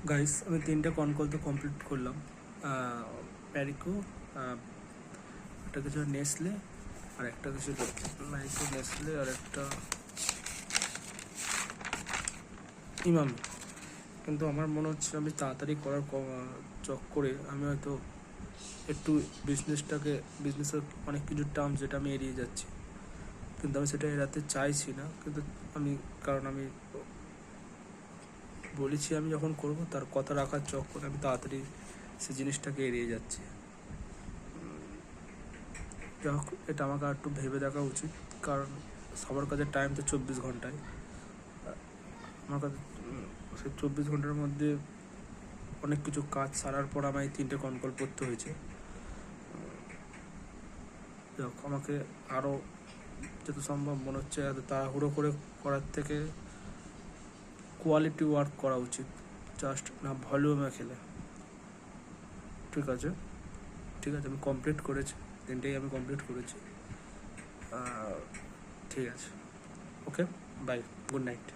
Guys, আমি 3টে কন কল তো কমপ্লিট করলাম। প্যারিকো, একটা কিছু নেসলে, আর একটা কিছু নাইকো, নেসলে, আর একটা ইমামি। কিন্তু আমার মনে হচ্ছে আমি তাড়াতাড়ি করার চক্করে আমি হয়তো একটু বিজনেসের অনেক কিছু টার্ম যেটা আমি এড়িয়ে যাচ্ছি, কিন্তু আমি সেটা এড়াতে চাইছি না। কিন্তু কারণ আমি বলেছি আমি যখন করব তার কথা রাখার চক্করে আমি তাড়াতাড়ি সেই জিনিসটাকে এড়িয়ে যাচ্ছি। যাই হোক, এটা আমাকে আর একটু ভেবে দেখা উচিত, কারণ সবার কাছে টাইম তো 24 ঘন্টায়। আমার কাছে সেই 24 ঘন্টার মধ্যে অনেক কিছু কাজ সারার পর আমায় 3টে কল করতে হয়েছে। যাই হোক, আমাকে আরও যত সম্ভব মনে হচ্ছে এত তাড়াহুড়ো করে করার থেকে কোয়ালিটি ওয়ার্ক করা উচিত, জাস্ট না ভলিউমে খেলে। ঠিক আছে, আমি কমপ্লিট করেছি, 3টেই আমি কমপ্লিট করেছি। ঠিক আছে, ওকে, বাই, গুড নাইট।